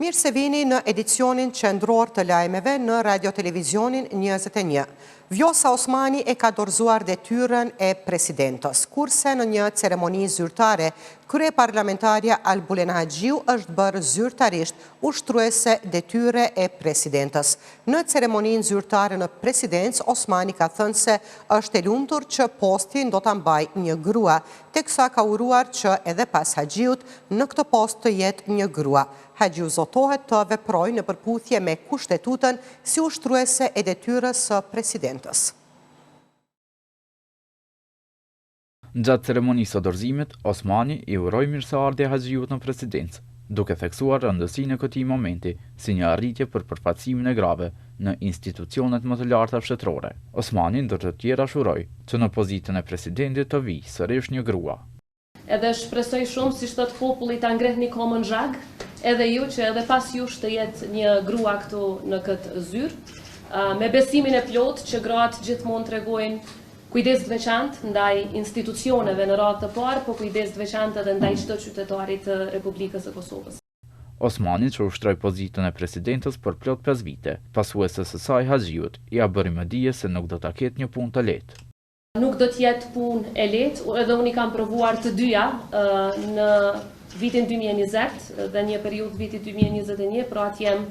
Mirë se vini në edicionin qendror të lajmeve në Radio Televizionin 21. Vjosa Osmani e ka dorëzuar detyrën e presidentës, kurse në një ceremoni zyrtare, kryeparlamentarja Albulen Haxhiu është bërë zyrtarisht ushtruese detyre e presidentës. Në ceremoninë zyrtare në presidencë, Osmani ka thënë se është e lumtur që postin do ta mbajë një grua, teksa ka uruar që edhe pas Haxhiut në këtë post të jetë një grua. Haxhiu zotohet të veprojë në përputhje me kushtetutën si ushtruese e detyrës së presidentës. Gjatë ceremonisë së dorëzimit, Osmani i uroi mirëseardhje Haxhiut në presidencë, duke theksuar rëndësinë e këtij momenti si një arritje për përfaqësimin e grave në institucionet më të larta fshetrore. Osmani ndër të tjera shuroi që në pozitën e presidentit të vijë sërish një grua. Edhe shpresoj shumë, si thot populli, ta ngrehni komën zhag, edhe ju që edhe pas jush të jetë një grua këtu në këtë zyrë, me besimin e plot që gratë gjithmonë tregojnë kujdes të veçantë ndaj institucioneve në radhë të parë, po kujdes të veçantë edhe ndaj çdo qytetarit të Republikës së Kosovës. Osmani që ushtroi pozitën e presidentës për plot 5 vite, pasuesës së saj Haxhiut, ja bëri më dije se nuk do ta ketë një punë të lehtë. Nuk do të jetë punë e lehtë, edhe unë kam provuar të dyja në vitin 2020 dhe një periudhë vitit 2021, pra atë jem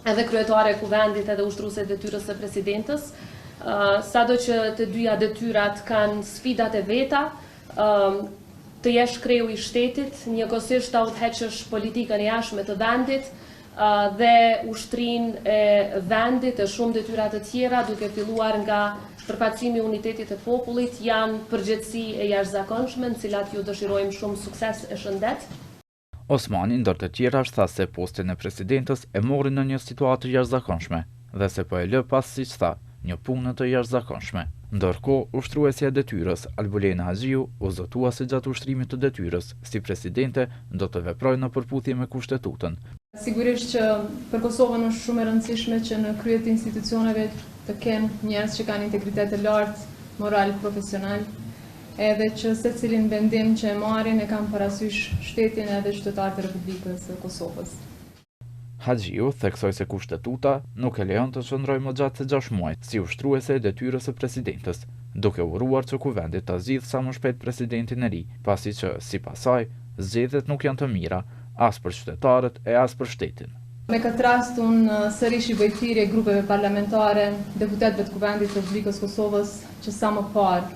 edhe kryetare e kuvendit edhe ushtruese detyrës së presidentës. Sado që të dyja detyrat kanë sfidat e veta, të jesh kreu i shtetit, njëkohësisht ta udhëheqësh politikën e jashtme të vendit dhe ushtrinë e vendit e shumë detyra të tjera, duke filluar nga përfaqësimi i unitetit të popullit, janë përgjegjësi e jashtëzakonshme në cilat ju dëshirojmë shumë sukses e shëndet. Osmani ndër të tjera tha se postin e presidentës e mori në një situatë jashtëzakonshme dhe se po e lë pas, siç tha, një punë të jashtëzakonshme. Ndërkohë, ushtruesja e detyrës Albulen Haxhiu u zotua se gjatë ushtrimit të detyrës si presidente do të veprojë në përputhje me kushtetutën. Sigurisht që për Kosovën është shumë e rëndësishme që në krye të institucioneve të kenë njerëz që kanë integritet të lartë, moral, profesional, edhe që secilin vendim që e marrin e kanë parasysh shtetin edhe qytetarët e Republikës së Kosovës. Haxhiu theksoi se kushtetuta nuk e lejon të qëndrojë më gjatë se 6 muaj si ushtruese e detyrës së presidentës, duke uruar që kuvendit ta zgjidhë sa më shpejt presidentin e ri, pasi që, sipas saj, zgjedhjet nuk janë të mira as për qytetarët e as për shtetin. Me këtë rast, unë sërish i bëj thirrje grupeve parlamentare, deputetëve të kuvendit të Republikës Kosovës, që sa më parë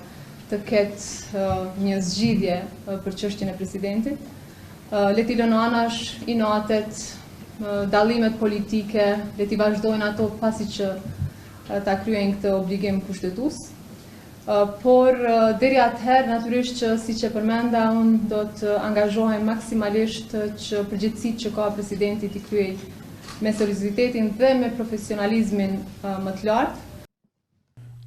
të ketë një zgjidhje për çështjen e presidentit. Le t'i lënë anash inatet, dallimet politike, le t'i vazhdojnë ato pasi që ta kryejnë këtë obligim kushtetues. Por deri atëherë, natyrisht që siç e përmenda, unë do të angazhohem maksimalisht që përgjegjësitë që ka presidenti t'i kryej me seriozitetin dhe me profesionalizmin më të lartë.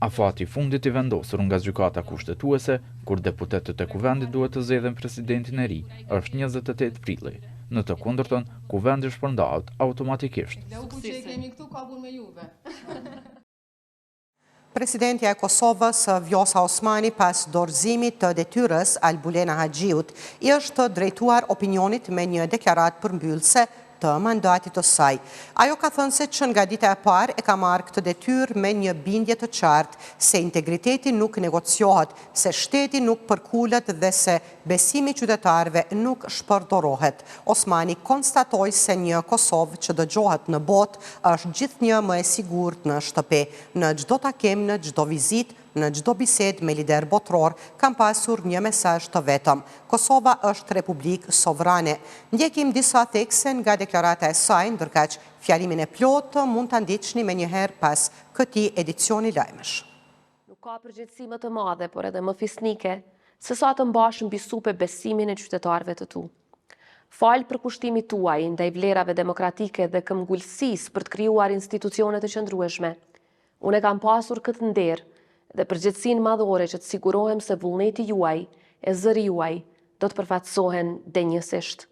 Afati fundit i vendosur nga gjykata kushtetuese, kur deputetët e kuvendit duhet të zgjedhin presidentin e ri, është 28 prilli. Në të kundërtën, kuvendi shpërndahet automatikisht. Presidentja e Kosovës, Vjosa Osmani, pas dorëzimit të detyrës Albulen Haxhiut, i është drejtuar opinionit me një deklaratë përmbyllëse të mandatit të saj. Ajo ka thënë se që nga dita e parë e ka marrë këtë detyrë me një bindje të qartë se integriteti nuk negociohet, se shteti nuk përkullet dhe se besimi qytetarëve nuk shpërdorohet. Osmani konstatoi se një Kosovë që dëgjohet në botë është gjithnjë më e sigurt në shtëpi. Në çdo takim, në çdo vizitë, në çdo bisedë me lider botror, kam pasur një mesazh të vetëm. Kosova është republikë sovrane. Ndjekim disa thekse nga deklarata e saj, ndërkaq fjalimin e plotë mund ta ndiqni më njëherë pas këtij edicioni lajmesh. Nuk ka përgjegjësi më të madhe, por edhe më fisnike, se sa të mbash mbi supe besimin e qytetarëve të tu. Fal për kushtimit tuaj ndaj vlerave demokratike dhe këmbgulësisë për të krijuar institucione të qëndrueshme. Unë kam pasur këtë nder dhe përgjegjësinë madhore që të sigurohem se vullneti juaj e zëri juaj do të përfaqësohen denjësisht.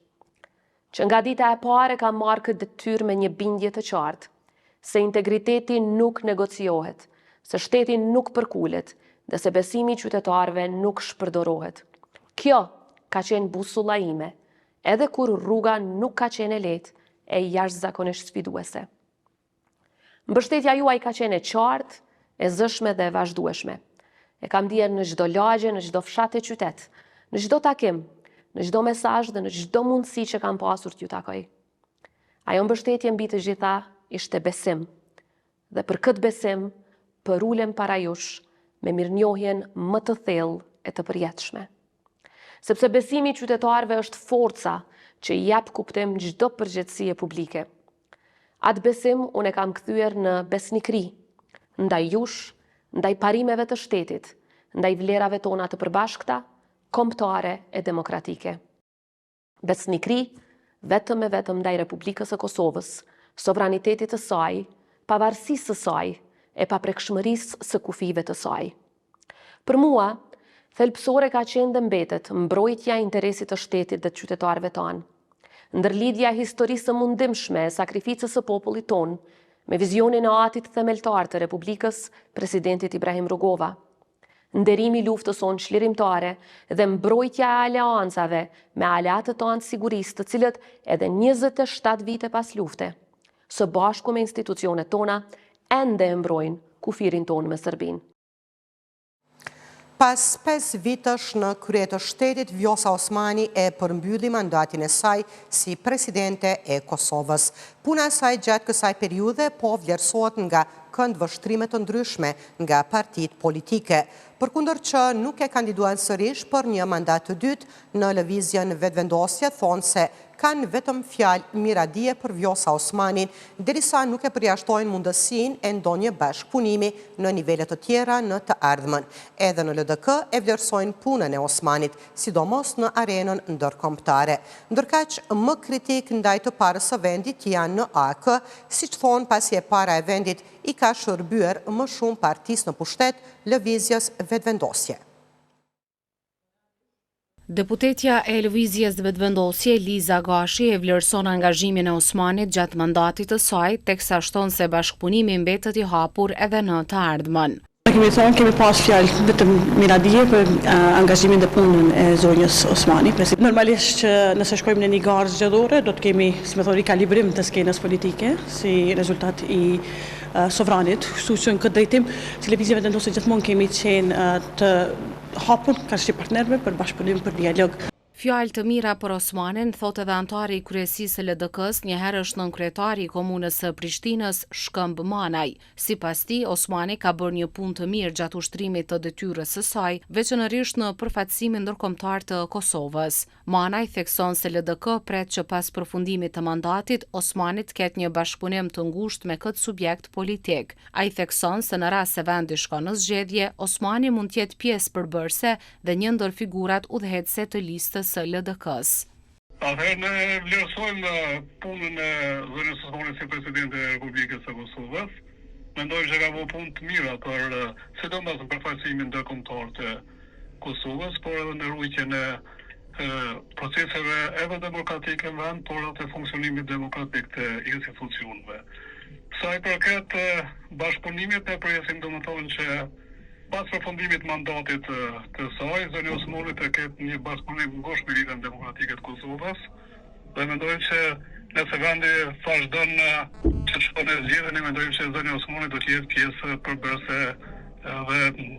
Që nga dita e parë kam marrë këtë detyrë me një bindje të qartë, se integriteti nuk negociohet, se shteti nuk përkulet dhe se besimi i qytetarëve nuk shpërdorohet. Kjo ka qenë busulla ime, edhe kur rruga nuk ka qenë e lehtë, e jashtëzakonisht sfiduese. Mbështetja juaj ka qenë e qartë, e zëshme dhe e vazhdueshme. E kam ndier në çdo lagje, në çdo fshat e qytet, në çdo takim, në çdo mesazh dhe në çdo mundësi që kam pasur t'ju takoj. Ajo mbështetje mbi të gjitha ishte besim. Dhe për këtë besim, përulem para jush me mirënjohjen më të thellë e të përjetshme. Sepse besimi i qytetarëve është forca që i jep kuptim çdo përgjegjësie publike. Atë besim unë e kam kthyer në besnikëri, ndaj jush, ndaj parimeve të shtetit, ndaj vlerave tona të përbashkëta, kombëtare e demokratike. Besnikëri vetëm e vetëm ndaj Republikës së Kosovës, sovranitetit të saj, pavarësisë së saj e paprekshmërisë së kufive të saj. Për mua, thelbësore ka qenë dhe mbetet mbrojtja e interesit të shtetit dhe të qytetarëve tanë, ndërlidhja e historisë së mundimshme e sakrificës së popullit tonë me vizionin e atit themeltar të Republikës, presidentit Ibrahim Rugova, nderimi i luftës sonë çlirimtare dhe mbrojtja e aleancave me aleatët tanë sigurisë, të cilët edhe 27 vite pas lufte, së bashku me institucionet tona, ende e mbrojnë kufirin tonë me Serbinë. Pas 5 vitësh në krye të shtetit, Vjosa Osmani e përmbylli mandatin e saj si presidente e Kosovës. Puna e saj gjatë kësaj periudhe po vlerësohet nga këndvështrime të ndryshme nga partitë politike, përkundër që nuk e kandiduan sërish për një mandat të dytë. Në lëvizjen vetëvendosje thonë se kanë vetëm fjalë miradije për Vjosa Osmanin, derisa nuk e përjashtojnë mundësinë e ndonjë bashkëpunimi në nivele të tjera në të ardhmen. Edhe në LDK e vlerësojnë punën e Osmanit, sidomos në arenën ndërkombëtare. Ndërkaq më kritik ndaj të parës së vendit janë në AK, siç thonë pasi e para e vendit i ka shërbyer më shumë partisë në pushtet, lëvizjes vetëvendosje. Deputetja e lëvizjes vetëvendosje Liza Gashi e vlerëson angazhimin e Osmanit gjatë mandatit të saj, teksa shton se bashkëpunimi mbetet i hapur edhe në të ardhmen. Kemi pas fjalë vetëm miradije për angazhimin dhe punën e zonjës Osmani. Normalisht që nëse shkojmë në një garë zgjedhore, do të kemi, si më thonë, rikalibrim të skenës politike si rezultat i sovranit, kështu që në këtë drejtim, si lëvizje vetëvendosje gjithmonë kemi qenë të hapur ka si partnerëve për bashkëpunim, për dialog. Fjalë të mira për Osmanin, thot edhe antari i kryesisë së LDK-s, njëherë është nënkryetari i komunës së Prishtinës, Shkëmb Manaj. Sipas tij, Osmani ka bërë një punë të mirë gjatë ushtrimit të detyrës së saj, veçanërisht në përfaqësimin ndërkombëtar të Kosovës. Manaj thekson se LDK pret që pas përfundimit të mandatit, Osmani të ketë një bashkëpunim të ngushtë me këtë subjekt politik. Ai thekson se në rast se vendi shkon në zgjedhje, Osmani mund të jetë pjesë përbërëse dhe një ndër figurat udhëheqëse të listës së LDK-s. Atëherë ne vlerësojmë punën e zonjës Osmani si presidente e Republikës së Kosovës. Mendojmë që ka bërë punë të mira për sidomos në përfaqësimin ndërkombëtar të Kosovës, por edhe në ruajtjen e proceseve edhe demokratike në vend, por edhe të funksionimit demokratik të institucioneve. Sa i përket bashkëpunimit, ne presim domethënë që pas përfundimit mandatit të saj, zonja Osmani të ketë një bashkëpunim ngushtë me Ligën Demokratike të Kosovës dhe mendojmë që nëse vendi vazhdon që shkon e zgjedhje, ne mendojmë që zonja Osmani do të jetë pjesë përbërëse dhe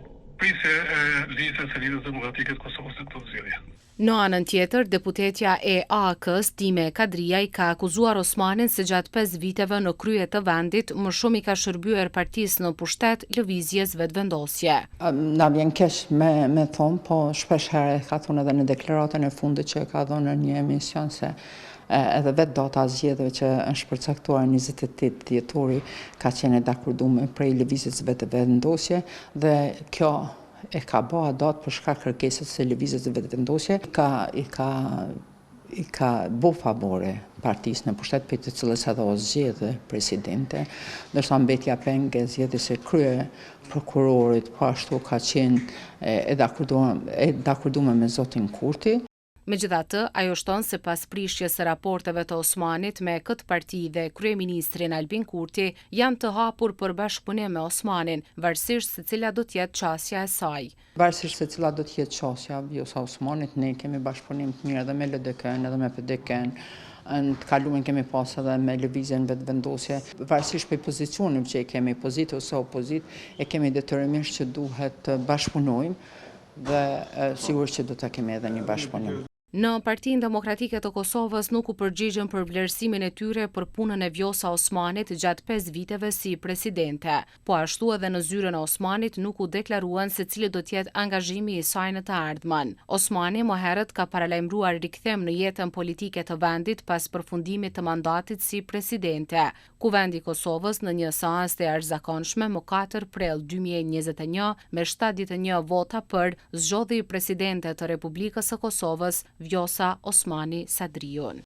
prisje e listës së Lidhjes Demokratike të Kosovës në këtë zgjedhje. Në anën tjetër, deputetja e AK-s, Time Kadriaj, ka akuzuar Osmanin se gjatë 5 viteve në krye të vendit, më shumë i ka shërbyer partisë në pushtet lëvizjes vetëvendosje. Na vjen keq me thonë, po shpesh herë ka thonë edhe në deklaratën e fundit që ka dhënë në një emision se edhe vetë data zgjedhjeve që është përcaktuar 28 dhjetori ka qenë dakorduar prej lëvizjes vetëvendosje dhe kjo e ka bëha datë për shkak kërkesës së lëvizjes së vetëvendosje, i ka bo favore partisë në pushtet për të cilës edhe o zgjedhë presidente, ndërsa mbetja penge zgjedhjes së krye prokurorit, po ashtu ka qenë e dakorduar me zotin Kurti. Megjithatë, ajo shton se pas prishjes së raporteve të Osmanit me këtë parti dhe kryeministrin Albin Kurti janë të hapur për bashkëpunim me Osmanin, varësisht se cila do të jetë qasja e saj. Varësisht se cila do të jetë qasja Vjosa Osmanit, ne kemi bashkëpunim të mirë edhe me LDK-n edhe me PDK-n. Në të kaluar kemi pas edhe me lëvizjen vetëvendosje, varësisht për pozicionin që kemi, pozitë ose opozit, e kemi detyrimisht që duhet të bashkëpunojmë dhe sigurisht që do të kemi edhe një bashkëpunim. Në Partinë Demokratike të Kosovës nuk u përgjigjen për vlerësimin e tyre për punën e Vjosa Osmanit gjatë 5 viteve si presidente. Po ashtu edhe në zyrën e Osmanit nuk u deklaruan se cili do të jetë angazhimi i saj në të ardhmen. Osmani më herët ka paralajmëruar rikthem në jetën politike të vendit pas përfundimit të mandatit si presidente. Kuvendi i Kosovës në një seancë të jashtëzakonshme më 4 prill 2021 me 71 vota për zgjodhi presidente të Republikës së Kosovës Vjosa Osmani Sadriun.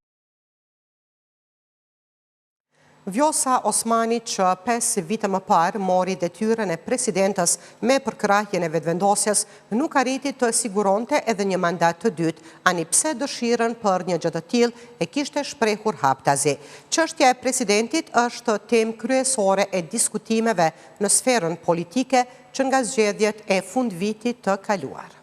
Vjosa Osmani që 5 vite më parë mori detyrën e presidentës me përkrahjen e vetëvendosjes nuk arriti të siguronte edhe një mandat të dytë, ani pse dëshirën për një gjë të tillë e kishte shprehur haptazi. Çështja e presidentit është temë kryesore e diskutimeve në sferën politike që nga zgjedhjet e fundvitit të kaluar.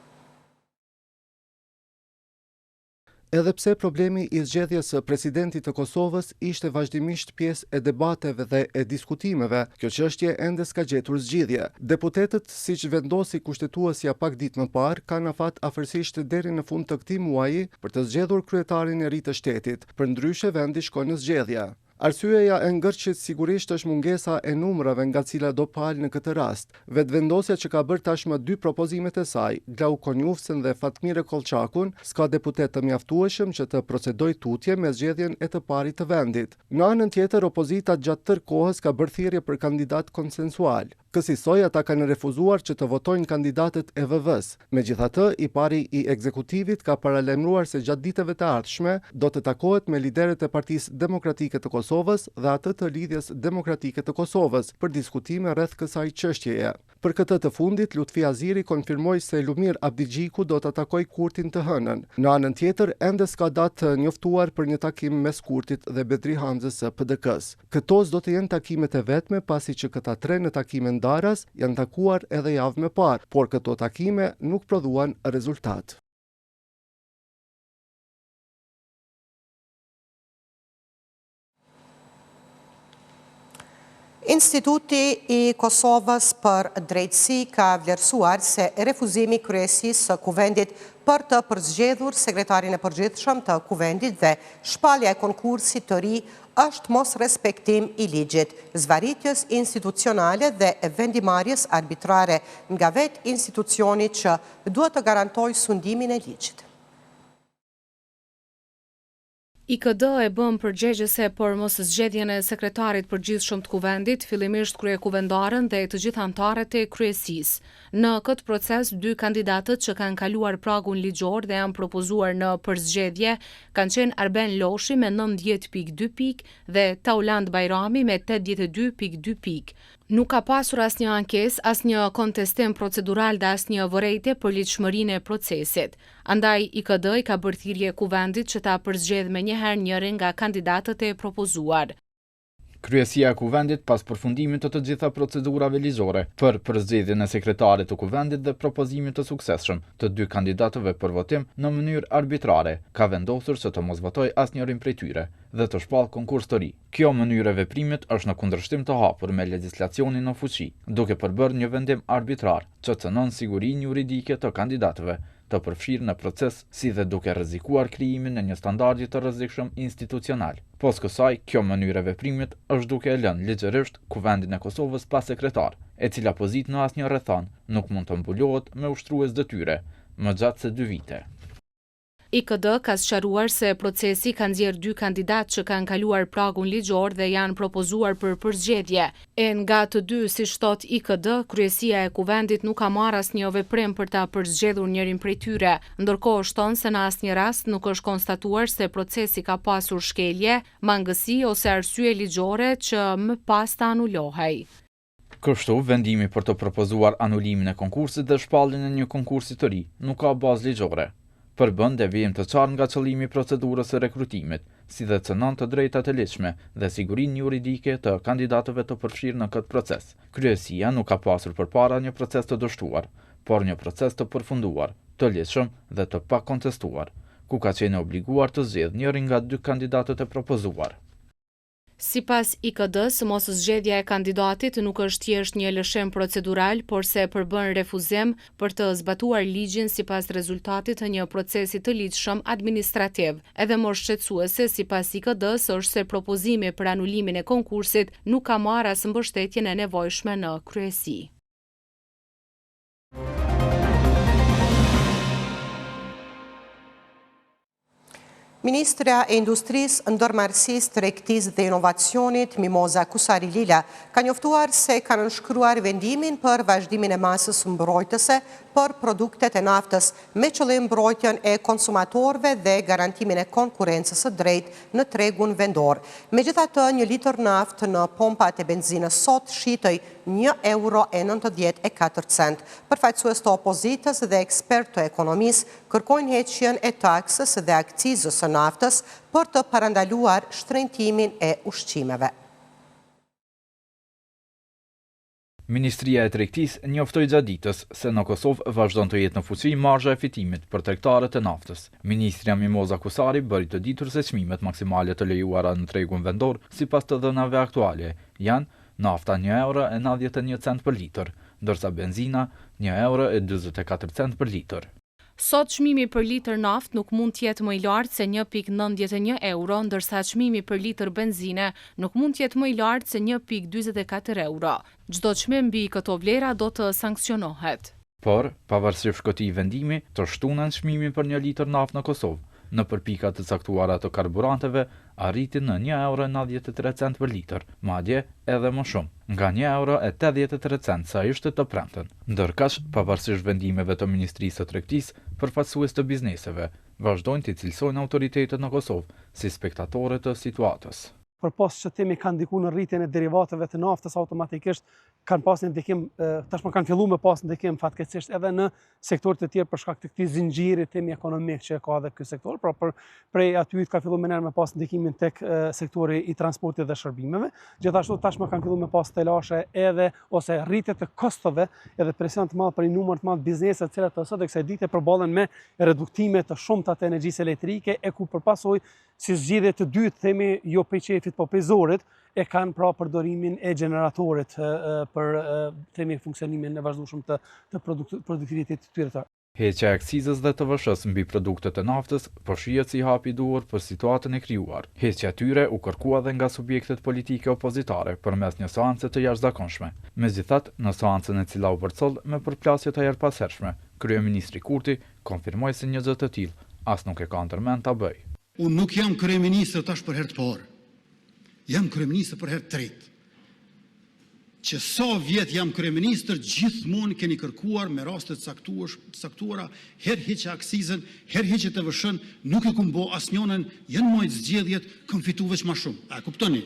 Edhe pse problemi i zgjedhjes së presidentit të Kosovës ishte vazhdimisht pjesë e debateve dhe e diskutimeve, kjo çështje ende s'ka gjetur zgjidhje. Deputetët, siç vendosi kushtetuesja pak ditë më parë, kanë afat afërsisht deri në fund të këtij muaji për të zgjedhur kryetarin e ri të shtetit. Përndryshe vendi shkon në zgjedhje. Arsyeja e ngërçit sigurisht është mungesa e numrave nga cila do palë në këtë rast. Vetëvendosja që ka bërë tashmë 2 propozimet e saj, Glau Konjufsen dhe Fatmire Kolçakun, s'ka deputet të mjaftueshëm që të procedojë tutje me zgjedhjen e të parit të vendit. Në anën tjetër, opozita gjatë tërë kohës ka bërë thirrje për kandidat konsensual. Kësaj ata kanë refuzuar që të votojnë kandidatët e VV-s. Megjithatë, i pari i ekzekutivit ka paralajmëruar se gjatë ditëve të ardhshme do të takohet me liderët e Partisë Demokratike të Kosovës dhe atë të Lidhjes Demokratike të Kosovës për diskutime rreth kësaj çështjeje. Për këtë të fundit, Lutfi Aziri konfirmoi se Lumir Abdigjiku do të takojë Kurtin të hënën. Në anën tjetër, ende s'ka datë njoftuar për një takim mes Kurtit dhe Bedri Hamzës së PDK-s. Këto do të jenë takimet e vetme, pasi që këta 3 në takime ndaras janë takuar edhe javë më parë, por këto takime nuk prodhuan rezultat. Instituti i Kosovës për drejtësi ka vlerësuar se refuzimi i kryesisë së kuvendit për të përzgjedhur sekretarin e përgjithshëm të kuvendit dhe shpalja e konkursit të ri është mos respektim i ligjit, zvarritjes institucionale dhe vendimarrjes arbitrare nga vetë institucioni që duhet të garantojë sundimin e ligjit. IKD e bën përgjegjëse për mos zgjedhjen e sekretarit përgjithshëm të kuvendit, fillimisht kryekuvendarën dhe të gjithë anëtarët e kryesisë. Në këtë proces, 2 kandidatët që kanë kaluar pragun ligjor dhe janë propozuar në përzgjedhje kanë qenë Arben Loshi me 90.2 pikë dhe Tauland Bajrami me 82.2 pikë. Nuk ka pasur asnjë ankesë, asnjë kontestim procedural dhe asnjë vërejtje për ligjshmërinë e procesit. Andaj IKD i ka bërë thirrje kuvendit që ta përzgjedhë menjëherë njërin nga kandidatët e propozuar. Kryesia e kuvendit pas përfundimit të gjitha procedurave ligjore për përzgjedhjen e sekretarit të kuvendit dhe propozimit të suksesshëm të 2 kandidatëve për votim në mënyrë arbitrare, ka vendosur se të mos votojë asnjërin prej tyre dhe të shpall konkurs të ri. Kjo mënyrë e veprimit është në kundërshtim të hapur me legjislacionin në fuqi, duke përbërë një vendim arbitrar që cënon sigurinë juridike të kandidatëve të përfshirë në proces, si dhe duke rrezikuar krijimin e një standardi të rrezikshëm institucional. Pos kësaj, kjo mënyrë e veprimit është duke e lënë ligjërisht Kuvendin e Kosovës pa sekretar, e cila pozitë në asnjë rrethon nuk mund të mbulohet me ushtrues detyre më gjatë se 2 vite. IKD ka sqaruar se procesi ka nxjerrë 2 kandidatë që kanë kaluar pragun ligjor dhe janë propozuar për përzgjedhje. E nga të dy, siç thot IKD, kryesia e kuvendit nuk ka marrë asnjë veprim për ta përzgjedhur njërin prej tyre, ndërkohë shton se në asnjë rast nuk është konstatuar se procesi ka pasur shkelje, mangësi ose arsye ligjore që më pas të anulohej. Kështu, vendimi për të propozuar anulimin e konkursit dhe shpalljen e një konkursi të ri nuk ka bazë ligjore. Përbën devijim të qartë nga qëllimi i procedurës së rekrutimit, si dhe cënon të drejtat e ligjshme dhe sigurinë juridike të kandidatëve të përfshirë në këtë proces. Kryesia nuk ka pasur përpara një proces të dështuar, por një proces të përfunduar, të ligjshëm dhe të pakontestuar, ku ka qenë obliguar të zgjedhë njërin nga 2 kandidatët e propozuar. Sipas IKD-s, mos zgjedhja e kandidatit nuk është thjesht një lëshim procedural, por se përbën refuzim për të zbatuar ligjin sipas rezultatit të një procesi të ligjshëm administrativ. Edhe më shqetësuese sipas IKD-s është se propozimi për anulimin e konkursit nuk ka marrë as mbështetjen e nevojshme në kryesi. Ministrja e Industrisë, Ndërmarrësisë, Tregtisë dhe Inovacionit, Mimoza Kusari Lila, ka njoftuar se kanë nënshkruar vendimin për vazhdimin e masës mbrojtëse për produktet e naftës, me qëllim mbrojtjen e konsumatorëve dhe garantimin e konkurrencës së drejtë në tregun vendor. Megjithatë, 1 litër naftë në pompat e benzinës sot shitej €1,94. Përfaqësues të opozitës dhe ekspertë të ekonomisë kërkojnë heqjen e taksës dhe akcizës së naftës për të parandaluar shtrëngimin e ushqimeve. Ministria e Tregtisë njoftoi gjatë ditës se në Kosovë vazhdon të jetë në fuqi marzha e fitimit për tregtarët e naftës. Ministria Mimoza Kusari bëri të ditur se çmimet maksimale të lejuara në tregun vendor sipas të dhënave aktuale janë nafta €1,91 për litër, ndërsa benzina €1,44 për litër. Sot çmimi për litër naftë nuk mund të jetë më i lartë se €1,91, ndërsa çmimi për litër benzine nuk mund të jetë më i lartë se €1,44. Çdo çmim mbi këto vlera do të sankcionohet. Por, pavarësisht shkëtij vendimi, të shtunen çmimin për 1 litër naftë në Kosovë, në përpikat të caktuara të karburanteve, arriti në €1,93 për litër, madje edhe më shumë, nga €1,83 sa ishte të premten. Ndërkaq, pavarësisht vendimeve të Ministrisë së Tregtisë, përfaqësues të bizneseve vazhdojnë të cilësojnë autoritetet në Kosovë si spektatorë të situatës. Përpas që temi kanë ndiku në rritjen e derivateve të naftës, automatikisht kanë pas një ndikim, tashmë kanë filluar me pas ndikim fatkeqësisht edhe në sektorët të tjerë për shkak të këtij zinxhiri temi ekonomik që ka edhe ky sektor, pra prej aty ka filluar me pas ndikimin tek sektori i transportit dhe shërbimeve. Gjithashtu tashmë kanë filluar me pas telashe edhe ose rritje të kostove edhe presion të madh për një numër të madh biznese të cilat sot kësaj dite përballen me reduktime të shumta të energjisë elektrike e ku përpasoj si zgjidhje të dytë themi jo PQF-it po pezorit e kanë pra përdorimin e gjeneratorit për themi funksionimin e vazhdueshëm të produktivitetit të tyre. Heqja e akcizës dhe të VSH-s mbi produktet e naftës po shihet si hap i duhur për situatën e krijuar. Heqja e tyre u kërkua edhe nga subjektet politike opozitare përmes një seance të jashtëzakonshme. Megjithatë, në seancën e cila u përcoll me përplasje të jashtëpasershme, kryeministri Kurti konfirmoi se një gjë të tillë as nuk e ka ndërmend ta bëj. Unë nuk jam kryeministër tash për herë të parë. Jam kryeministër për herë të tretë. Që sa vjet jam kryeministër, gjithmonë keni kërkuar me raste të caktuara, herë hiqe akcizën, herë hiqe të VSH-n, nuk e kum bë asnjënën, janë mojt zgjedhjet, kam fitu veç më shumë. A kuptoni?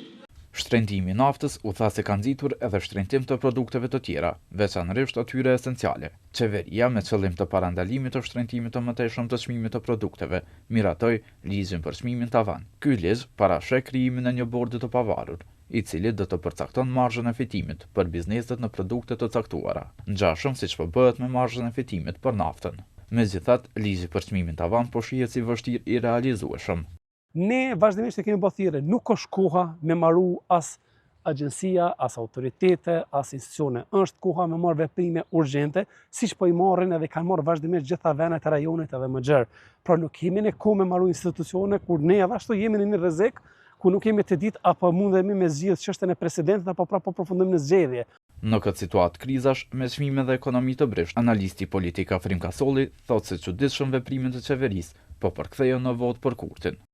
Shtrëngimi i naftës u tha se ka nxitur edhe shtrëngim të produkteve të tjera, veçanërisht atyre esenciale. Qeveria me qëllim të parandalimit të shtrëngimit të mëtejshëm të çmimit të produkteve, miratoi ligjin për çmimin tavan. Ky ligj parasheh krijimin e një bordi të pavarur, i cili do të përcakton marzhën e fitimit për bizneset në produkte të caktuara, ngjashëm siç po bëhet me marzhën e fitimit për naftën. Megjithatë, ligji për çmimin tavan po shihet si vështirë i realizueshëm. Ne vazhdimisht e kemi bërë thirrje, nuk është koha me marru as agjensia, as autoritete, as institucione. Është koha me marrë veprime urgjente, siç po i marrin edhe kanë marrë vazhdimisht gjitha vendet e rajonit edhe më gjerë. Pra nuk kemi ne kohë me marru institucione kur ne edhe ashtu jemi në një rrezik ku nuk kemi të ditë apo mundemi me zgjidh çështën e presidentit apo pra po përfundojmë në zgjedhje. Në këtë situatë krizash me çmime dhe ekonomi të brisht, analisti politik Afrim Kasolli thotë se çuditshëm veprimet e qeverisë po përkthehen në votë për Kurtin.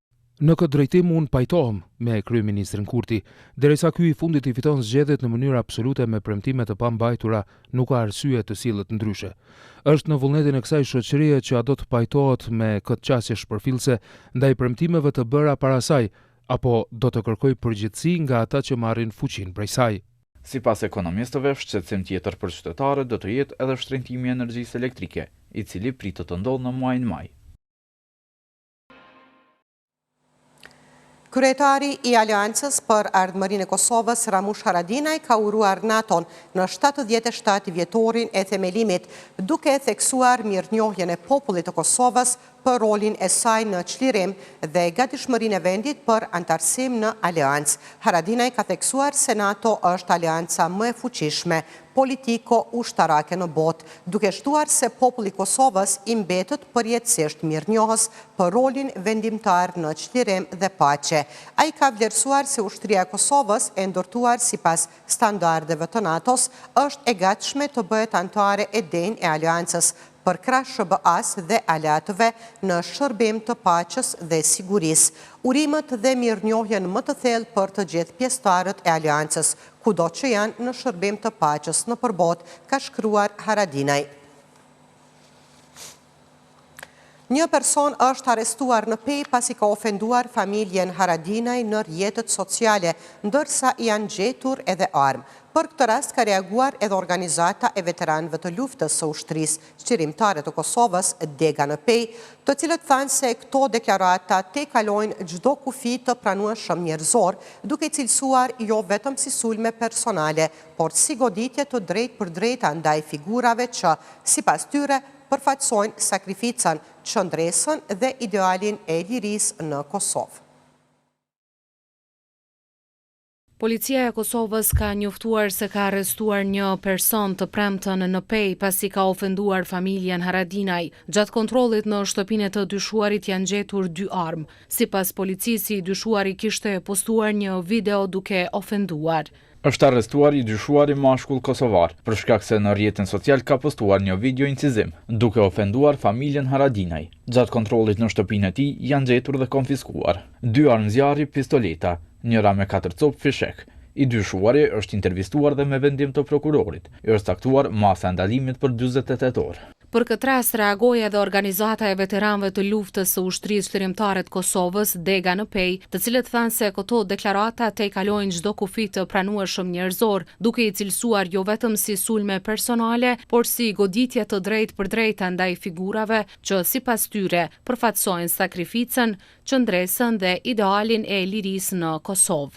Në këtë drejtim unë pajtohem me kryeministrin Kurti, derisa ky i fundit i fiton zgjedhjet në mënyrë absolute me premtime të pambajtura, nuk ka arsye të sillet ndryshe. Është në vullnetin e kësaj shoqërie që ato të pajtohet me këtë qasje shpërfillse ndaj premtimeve të bëra para saj, apo do të kërkoj përgjegjësi nga ata që marrin fuqinë prej saj. Sipas ekonomistëve, shqetësim tjetër për qytetarët do të jetë edhe shtrëngimi i energjisë elektrike, i cili pritet të ndodhë në muajin maj. Kryetari i Aleancës për Ardhmërinë e Kosovës, Ramush Haradinaj, ka uruar NATO-n në 77 vjetorin e themelimit, duke theksuar mirënjohjen e popullit të Kosovës për rolin e saj në çlirim dhe gatishmërinë e vendit për antarësim në Aleancë. Haradinaj ka theksuar se NATO është aleanca më e fuqishme politiko-ushtarake në botë, duke shtuar se populli i Kosovës i mbetët përjetësisht mirënjohës për rolin vendimtar në çlirim dhe paqe. Ai ka vlerësuar se ushtria e Kosovës, e ndërtuar sipas standardeve të NATO-s, është e gatshme të bëhet anëtare e denjë e aleancës për krah SBA-s dhe aleatëve në shërbim të paqes dhe sigurisë. Urimet dhe mirënjohjen më të thellë për të gjithë pjesëtarët e aleancës, kudo që janë në shërbim të paqes në përbot, ka shkruar Haradinaj. Një person është arestuar në Pej pasi ka ofenduar familjen Haradinaj në rrjetet sociale, ndërsa janë gjetur edhe armë. Për këtë rast ka reaguar edhe organizata e veteranëve të luftës së ushtrisë çlirimtare të Kosovës, Dega në Pej, të cilët thanë se këto deklarata kalojnë çdo kufi të pranueshëm njerëzor, duke cilësuar jo vetëm si sulme personale, por si goditje të drejtë ndaj figurave që, sipas tyre, përfaqësojnë sakrificën, qëndresën dhe idealin e lirisë në Kosovë. Policia e Kosovës ka njoftuar se ka arrestuar një person të premtën në Pej pasi ka ofenduar familjen Haradinaj. Gjatë kontrollit në shtëpinë të dyshuarit janë gjetur 2 armë. Sipas policisë, i dyshuari kishte postuar një video duke ofenduar. Është arrestuar i dyshuari mashkull kosovar, për shkak se në rrjetin social ka postuar një video incizim, duke ofenduar familjen Haradinaj. Gjatë kontrollit në shtëpinë e tij janë gjetur dhe konfiskuar 2 armë zjarri, pistoleta, njëra me 4 copë fishek. I dyshuari është intervistuar dhe me vendim të prokurorit. Është caktuar masa e ndalimit për 48 orë. Për këtë rast reagoi edhe organizata e veteranëve të luftës së ushtrisë çlirimtare të Kosovës, Dega në Pej, të cilët thanë se këto deklarata kalojnë çdo kufi të pranueshëm njerëzor, duke i cilësuar jo vetëm si sulme personale, por si goditje të drejtë për drejtë ndaj figurave që sipas tyre përfaqësojnë sakrificën, qëndresën dhe idealin e lirisë në Kosovë.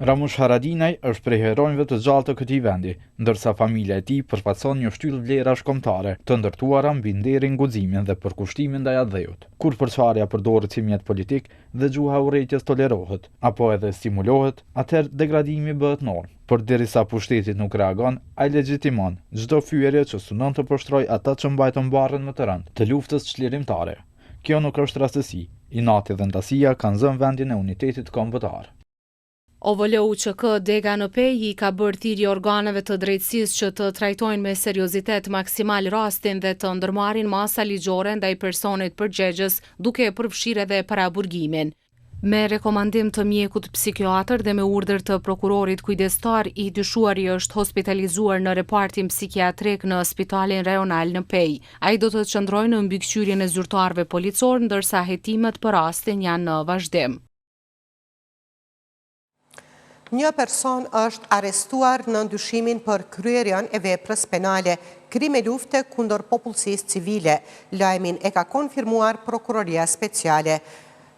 Ramush Haradinaj është prej heronjve të gjallë të këtij vendi, ndërsa familja e tij përfaqëson një shtyllë vlerash kombëtare, të ndërtuara mbi nderin, guximin dhe përkushtimin ndaj adheut. Kur përçarja përdoret si mjet politik dhe gjuha urrejtjes tolerohet, apo edhe stimulohet, atëherë degradimi bëhet normë. Përderisa pushteti nuk reagon, ai legjitimon çdo fyerje që synon të poshtrojë ata që mbajtën barrën më të rëndë të luftës çlirimtare. Kjo nuk është rastësi. Inati dhe ndasia kanë zënë vendin e unitetit kombëtar. OVLUÇK Dega në Pej i ka bërë thirrje organeve të drejtësisë që të trajtojnë me seriozitet maksimal rastin dhe të ndërmarrin masa ligjore ndaj personit përgjegjës, duke përfshirë edhe paraburgimin. Me rekomandim të mjekut psikiatër dhe me urdhër të prokurorit kujdestar, i dyshuari është hospitalizuar në repartin psikiatrik në Spitalin Rajonal në Pej. Ai do të qëndrojë në mbikëqyrjen e zyrtarëve policor, ndërsa hetimet për rastin janë në vazhdim. Një person është arrestuar në ndyshimin për kryerjen e veprës penale, krime lufte kundër popullsisë civile. Lajmin e ka konfirmuar Prokuroria Speciale,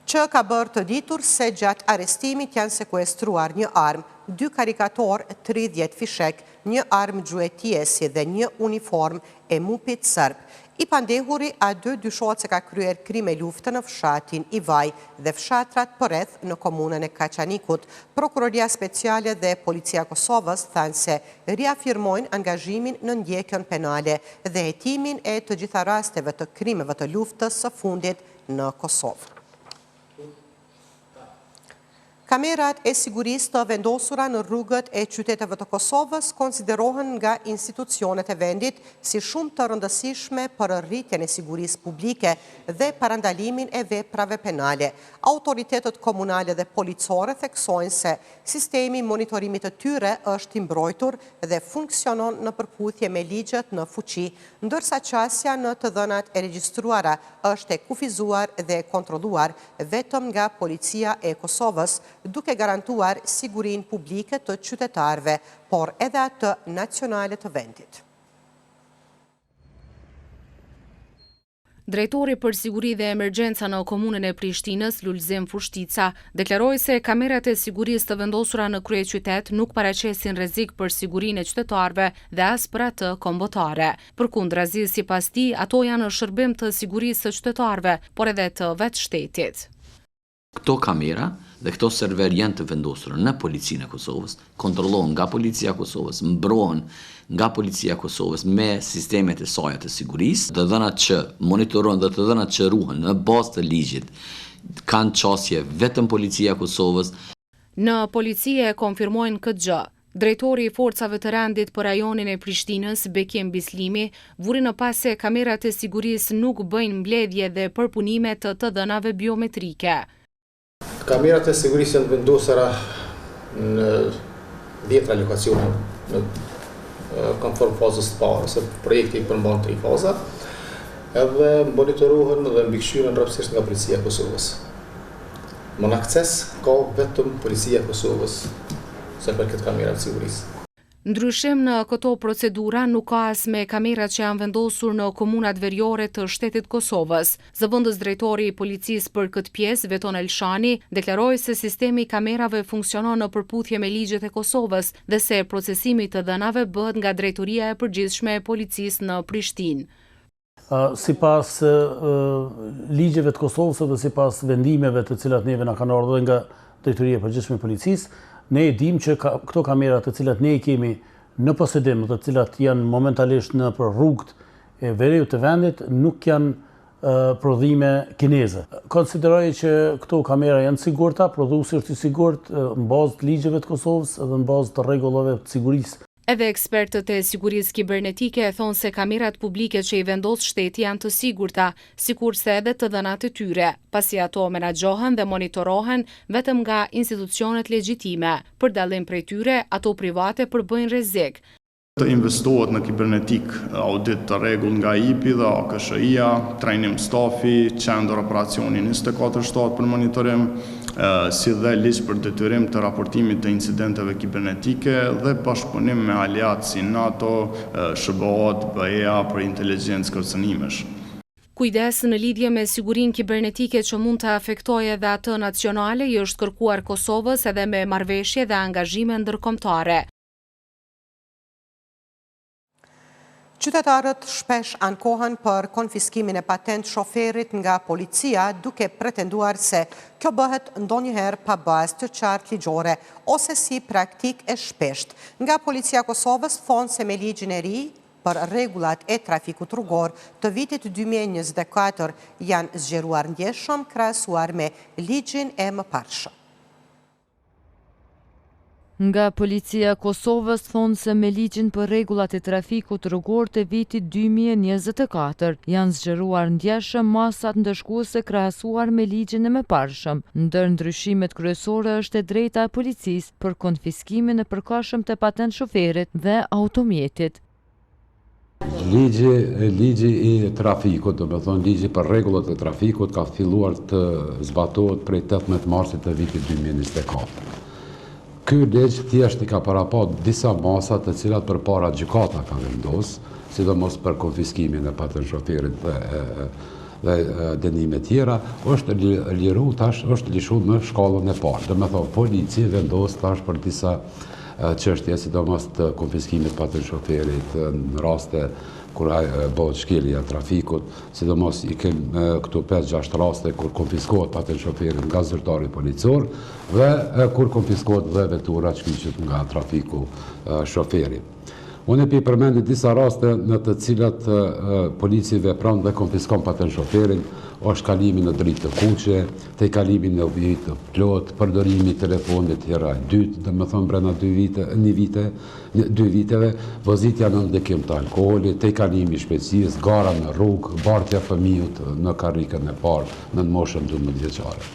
që ka bërë të ditur se gjatë arrestimit janë sekuestruar një armë, 2 karikator, 30 fishek, një armë gjuetiesi dhe një uniform e MUP-it serb. I pandehuri A2 dyshohet se ka kryer krime lufte në fshatin Ivaj dhe fshatrat përreth në komunën e Kaçanikut. Prokuroria Speciale dhe Policia e Kosovës thanë se riafirmojnë angazhimin në ndjekjen penale dhe hetimin e të gjitha rasteve të krimeve të luftës së fundit në Kosovë. Kamerat e sigurisë të vendosura në rrugët e qyteteve të Kosovës konsiderohen nga institucionet e vendit si shumë të rëndësishme për rritjen e sigurisë publike dhe parandalimin e veprave penale. Autoritetet komunale dhe policore theksojnë se sistemi monitorimit të tyre është i mbrojtur dhe funksionon në përputhje me ligjet në fuqi, ndërsa qasja në të dhënat e regjistruara është e kufizuar dhe kontrolluar vetëm nga Policia e Kosovës, duke garantuar sigurinë publike të qytetarëve, por edhe atë nacionale të vendit. Drejtori për siguri dhe emergjenca në komunën e Prishtinës, Lulzim Fushtica, deklaroi se kamerat e sigurisë të vendosura në kryeqytet nuk paraqesin rrezik për sigurinë e qytetarëve dhe as për atë kombëtare. Përkundrazi, sipas tij, ato janë në shërbim të sigurisë së qytetarëve, por edhe të vetë shtetit. Këto kamera dhe këto server janë të vendosur në Policinë e Kosovës, kontrollohen nga Policia e Kosovës, mbrohen nga Policia e Kosovës me sistemet e saj të sigurisë, të dhënat që monitorohen dhe të dhënat që ruhen në bazë të ligjit kanë qasje vetëm Policia e Kosovës. Në polici e konfirmojnë këtë gjë. Drejtori i forcave të rendit për rajonin e Prishtinës, Bekim Bislimi, vuri në pas se kamerat e sigurisë nuk bëjnë mbledhje dhe përpunime të dhënave biometrike. Kamerat e sigurisë janë vendosura në 10 lokacione në konform fazës së parë, se projekti përmban 3 faza, edhe monitorohen dhe mbikëqyren rrëpsisht nga Policia e Kosovës. Më në akses ka vetëm Policia e Kosovës se për këtë kamerat e sigurisë. Ndryshim në këto procedura nuk ka as me kamerat që janë vendosur në komunat veriore të shtetit Kosovës. Zëvendës drejtori i policisë për këtë pjesë, Veton Elshani, deklaroi se sistemi i kamerave funksionon në përputhje me ligjet e Kosovës dhe se procesimi të dhënave bëhet nga drejtoria e përgjithshme e policisë në Prishtinë. Sipas ligjeve të Kosovës dhe sipas vendimeve të cilat neve na kanë ardhur nga drejtoria e përgjithshme e policisë, ne e dim që këto kamerat të cilat ne i kemi në posedim, të cilat janë momentalisht në për rrugët e veriut të vendit, nuk janë prodhime kineze. Konsideroj që këto kamera janë sigurta, prodhuesi është i sigurt në bazë të ligjeve të Kosovës dhe në bazë të rregullave të sigurisë. Edhe ekspertët e sigurisë kibernetike thonë se kamerat publike që i vendos shteti janë të sigurta, sikurse edhe të dhënat e tyre, pasi ato menaxhohen dhe monitorohen vetëm nga institucionet legjitime. Për dallim prej tyre, ato private përbëjnë rrezik. Të investohet në kibernetik, audit të rregull nga IPI dhe AKSHI-a, trajnim stafi, qendër operacioni 24/7 për monitorim, si dhe ligj për detyrim të raportimit të incidenteve kibernetike dhe bashkëpunim me aliat si NATO, SBA, BE-a për inteligjencë kërcënimesh. Kujdes në lidhje me sigurinë kibernetike që mund të afektojë edhe atë nacionale i është kërkuar Kosovës edhe me marrëveshje dhe angazhime ndërkombëtare. Qytetarët shpesh ankohen për konfiskimin e patent shoferit nga policia duke pretenduar se kjo bëhet ndonjëherë pa bazë të qartë ligjore ose si praktik e shpesht. Nga Policia e Kosovës thonë se me ligjin e ri për rregullat e trafikut rrugor të vitit 2024 janë zgjeruar ndjeshëm krahasuar me ligjin e mëparshëm. Nga Policia e Kosovës thonë se me ligjin për rregullat e trafikut rrugor të vitit 2024 janë zgjeruar ndjeshëm masat ndëshkuese krahasuar me ligjin e mëparshëm. Ndër ndryshimet kryesore është e drejta e policisë për konfiskimin e përkohshëm të patent shoferit dhe automjetit. Ligji i trafikut, do të thonë ligji për rregullat e trafikut ka filluar të zbatohet prej 18 marsit të vitit 2024. Ky ligj thjesht i ka parapat disa masa të cilat përpara gjykata ka vendos, sidomos për konfiskimin e patent shoferit dhe dënime tjera, është liru tash, është lishu në shkallën e parë. Do të thonë policia vendos tash për disa çështje, sidomos të konfiskimit patent shoferit në raste kur bëhet shkelja e trafikut, sidomos i kemë këtu 5-6 raste kur konfiskohet patent shoferit nga zyrtari policor dhe kur konfiskohet dhe vetura që kyçet nga trafiku shoferi. Unë e përmendi disa raste në të cilat policia vepron dhe konfiskon patent shoferin, është kalimi në dritë të kuqe, te kalimi në ujit të plot, përdorimi i telefonit hera e dytë, dhe më thonë brenda 2 viteve, vozitja në ndëkim të alkoholit, te kalimi i shpejtësisë, gara në rrugë, bartja fëmijët në karrikën e parë në moshën 12 vjeçare.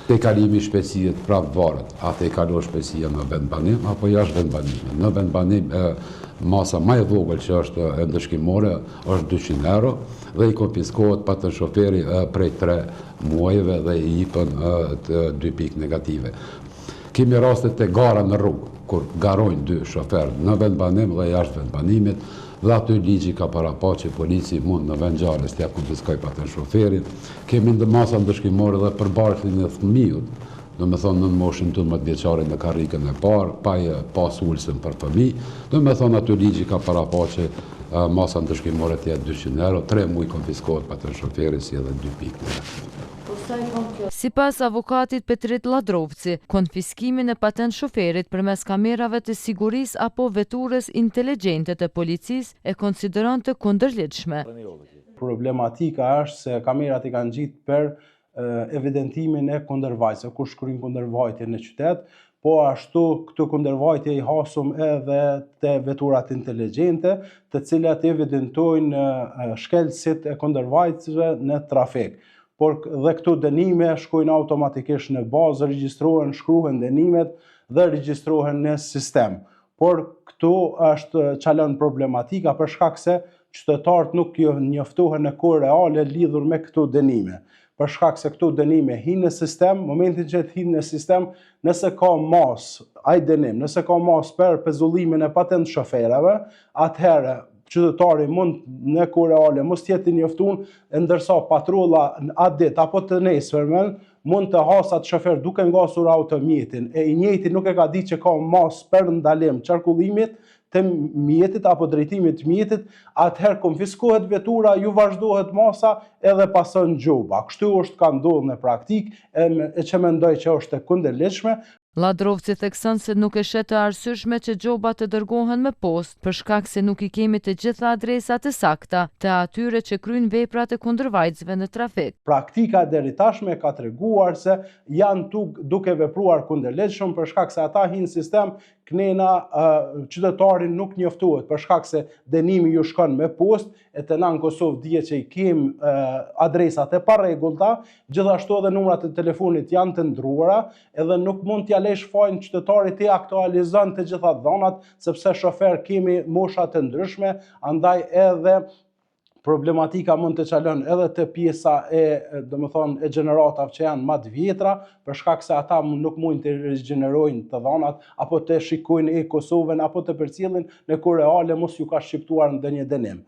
Te kalimi i shpejtësisë prapë varet, a te kalon shpejtësia në vendbanim apo jashtë vendbanimit. Në vendbanim masa më e vogël që është e ndëshkimore është 200 euro dhe i konfiskohet patent shoferi prej 3 muajve dhe i jepën 2 pikë negative. Kemi rastet e gara në rrugë, kur garojnë 2 shoferë në vendbanim dhe jashtë vendbanimit, dhe aty ligji ka parapa që polici mund në vend ngjarjes t'ia konfiskoj paten shoferin. Kemi në masa ndëshkimore dhe për barkun e fëmijët, do me thonë në moshën 12 vjeçare në karrikën e parë, pa pas ulsën për fëmijë, do me thonë aty ligji ka parapa që masa ndëshkimore t'ia 200 euro, 3 muaj konfiskohet paten shoferi si edhe 2 pikë. Sipas avokatit Petrit Ladrovci, konfiskimin e patent shoferit përmes kamerave të sigurisë apo veturës inteligjente të policisë e konsideron të kundërlidhshme. Problematika është se kamerat i kanë gjitë për evidentimin e kundërvajtëse, ku shkruajnë kundërvajtje në qytet, po ashtu këtë kundërvajtje i hasum edhe të veturat inteligjente, të cilat evidentojnë shkelësit e kundërvajtësve në trafik. Por dhe këto dënime shkojnë automatikisht në bazë, regjistrohen, shkruhen dënimet dhe regjistrohen në sistem. Por këto është çalon problematika për shkak se qytetarët nuk njoftohen në kohë reale lidhur me këto dënime. Për shkak se këto dënime hinë në sistem, momentin që të hinë në sistem, nëse ka mas, ai dënim, nëse ka mas për pezullimin e patent shoferave, atëherë qytetari mund në kohë reale mos tjetë njoftuar, ndërsa patrolla atë ditë apo të nesërmen mund të hasë atë shofer duke ngasur automjetin, e i njëjti nuk e ka ditë që ka mas për ndalim qarkullimit të mjetit apo drejtimit të mjetit, atëherë konfiskohet vetura, ju vazhdohet masa edhe pason gjoba. Kështu është ka ndodhur në praktikë, e që mendoj që është e kundërlidhshme. Ladrovci thekson se nuk e shet të arsyeshme që gjobat të dërgohen me postë për shkak se nuk i kemi të gjitha adresat e sakta të atyre që kryejnë veprat e kundërvajtësve në trafik. Praktika deri tashme ka treguar se janë duke vepruar kundërlidhshëm për shkak se ata hinë sistem, kënena qytetarin nuk njoftohet për shkak se dënimi ju shkon me postë, e të na në Kosovë dihet që i kemi adresat e parregullta, gjithashtu edhe numrat e telefonit janë të ndruara, edhe nuk mund t'ja lesh fajin qytetarit të aktualizon të gjitha dhënat, sepse shofer kemi mosha të ndryshme, andaj edhe problematika mund të çalon edhe të pjesa e gjeneratave që janë më të vjetra, për shkak se ata nuk mund të rigjenerojnë të dhënat apo të shikojnë e-Kosovën apo të përcjellin në kohë reale mos ju ka shqiptuar ndonjë dënim.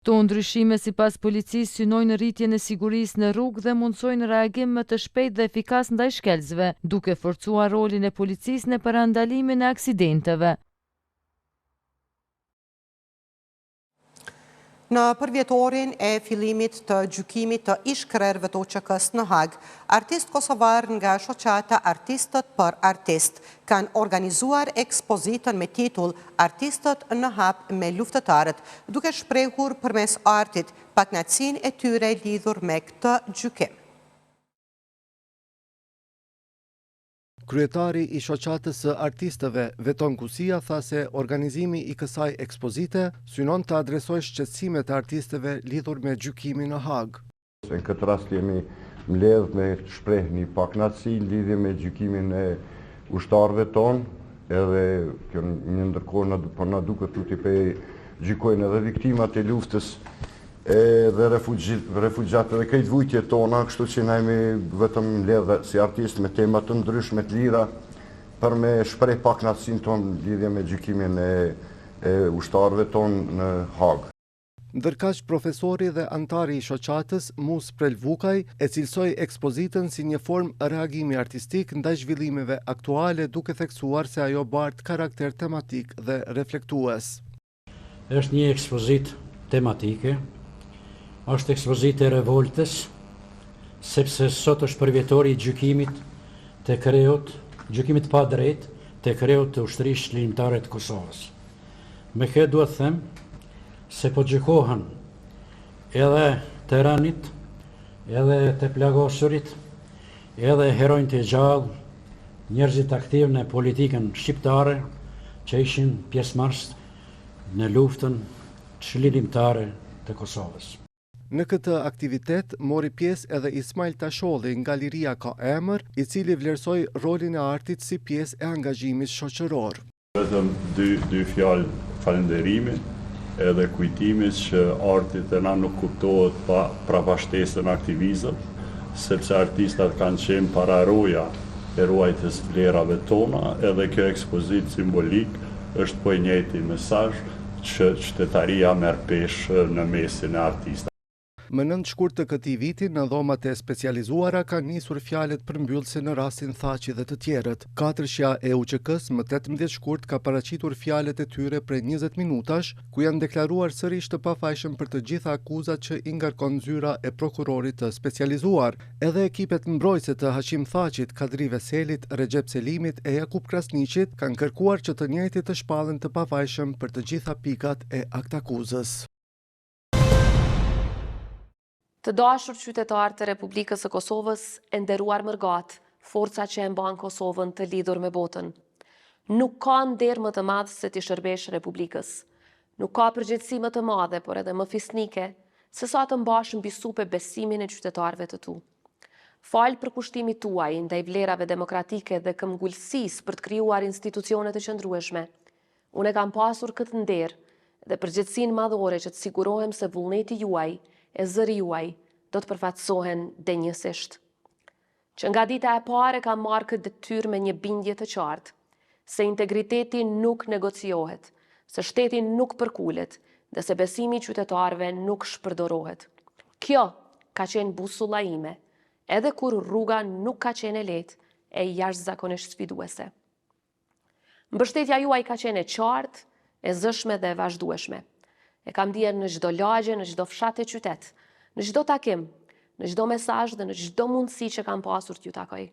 Këto ndryshime sipas policisë synojnë rritjen e sigurisë në rrugë dhe mundsojnë reagim më të shpejtë dhe efikas ndaj shkelësve, duke forcuar rolin e policisë në parandalimin e aksidenteve. Në përvjetorin e fillimit të gjykimit të ish-krerëve të OÇK-s në Hag, artist kosovar nga shoqata Artistët për Artist kanë organizuar ekspozitën me titull Artistët në hap me luftëtarët, duke shprehur përmes artit pakënaqësinë e tyre lidhur me këtë gjykim. Kryetari i shoqatës së artistëve Veton Kusia tha se organizimi i kësaj ekspozite synon të adresojë shqetësimet e artistëve lidhur me gjykimin në Hag. Në këtë rast jemi mbledh me shpreh një pakënaqësi në lidhje me gjykimin e ushtarëve tonë, edhe kjo një ndërkohë na duket tuti pe gjykojnë edhe viktimat e luftës dhe refugjatët dhe këtë vujtje tona, kështu që na jemi vetëm mbledhë si artistë me tema të ndryshme të lira për me shpreh pakënaqësinë tonë lidhje me gjykimin e ushtarëve tonë në Hag. Ndërkaq profesori dhe antari i shoqatës Mus Prelvukaj e cilësoi ekspozitën si një formë reagimi artistik ndaj zhvillimeve aktuale, duke theksuar se ajo bart karakter tematik dhe reflektues. Është një ekspozitë tematike, është ekspozitë e revoltës, sepse sot është përvjetori i gjykimit të kreut, gjykimit pa drejt të kreut të ushtrisë çlirimtare të Kosovës. Me këtë duhet them se po gjykohen edhe të ranit, edhe të plagosurit, edhe heronjtë e gjallë, njerëzit aktiv në politikën shqiptare që ishin pjesëmarrës në luftën çlirimtare të Kosovës. Në këtë aktivitet mori pjesë edhe Ismail Tasholli nga Liria ka emër, i cili vlerësoi rolin e artit si pjesë e angazhimit shoqëror. Vetëm dy fjalë falënderimi edhe kujtimit që arti të na nuk kuptohet pa prapashtesën aktivizëm, sepse artistat kanë qenë pararoja e ruajtjes vlerave tona, edhe kjo ekspozit simbolik është po i njëjti mesazh që qytetaria merr peshë në mesin e artistëve. Më 9 shkurt të këtij viti, në dhomat e specializuara kanë nisur fjalët përmbyllëse në rastin Thaçi dhe të tjerët. Katërshja e UÇK-s më 18 shkurt ka paraqitur fjalët e tyre prej 20 minutash, ku janë deklaruar sërish të pafajshëm për të gjitha akuzat që i ngarkon zyra e prokurorit të specializuar. Edhe ekipet mbrojtëse të Hashim Thaçit, Kadri Veselit, Recep Selimit e Jakub Krasniqit kanë kërkuar që të njëjtit të shpallen të pafajshëm për të gjitha pikat e aktakuzës. Të dashur qytetarë të Republikës së Kosovës, e nderuar mërgat, forca që e mban Kosovën të lidhur me botën. Nuk ka nder më të madh se të shërbesh Republikës. Nuk ka përgjegjësi më të madhe, por edhe më fisnike, se sa të mbash mbi supe besimin e qytetarëve të tu. Fal për kushtimit tuaj ndaj vlerave demokratike dhe këmbgulësisë për të krijuar institucione të qëndrueshme. Unë kam pasur këtë nder dhe përgjegjësinë madhore që të sigurohem se vullneti juaj e zëri juaj do të përfaqësohen denjësisht. Që nga dita e parë kam marrë këtë detyrë me një bindje të qartë, se integriteti nuk negociohet, se shteti nuk përkulet dhe se besimi i qytetarëve nuk shpërdorohet. Kjo ka qenë busulla ime, edhe kur rruga nuk ka qenë e lehtë e jashtëzakonisht sfiduese. Mbështetja juaj ka qenë e qartë, e zëshme dhe e vazhdueshme. E kam ndier në çdo lagje, në çdo fshat e qytet, në çdo takim, në çdo mesazh dhe në çdo mundësi që kam pasur t'ju takoj.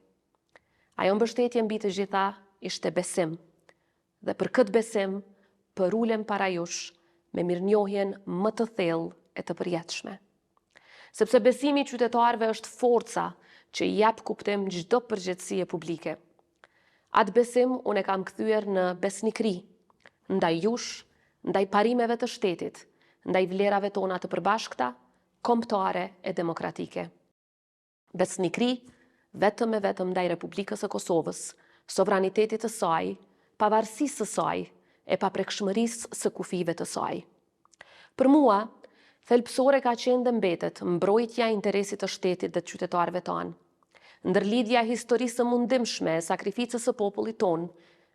Ajo mbështetje mbi të gjitha ishte besim. Dhe për këtë besim, përulem para jush me mirënjohjen më të thellë e të përjetshme. Sepse besimi i qytetarëve është forca që i jep kuptim çdo përgjegjësie publike. Atë besim unë e kam kthyer në besnikëri, ndaj jush, ndaj parimeve të shtetit, ndaj vlerave tona të përbashkëta, kombëtare e demokratike. Besnikëri vetëm e vetëm ndaj Republikës së Kosovës, sovranitetit të saj, pavarësisë së saj e paprekshmërisë së kufive të saj. Për mua, thelbësore ka qenë dhe mbetet mbrojtja e interesit të shtetit dhe të qytetarëve tanë, ndërlidhja e historisë së mundimshme e sakrificës së popullit tonë,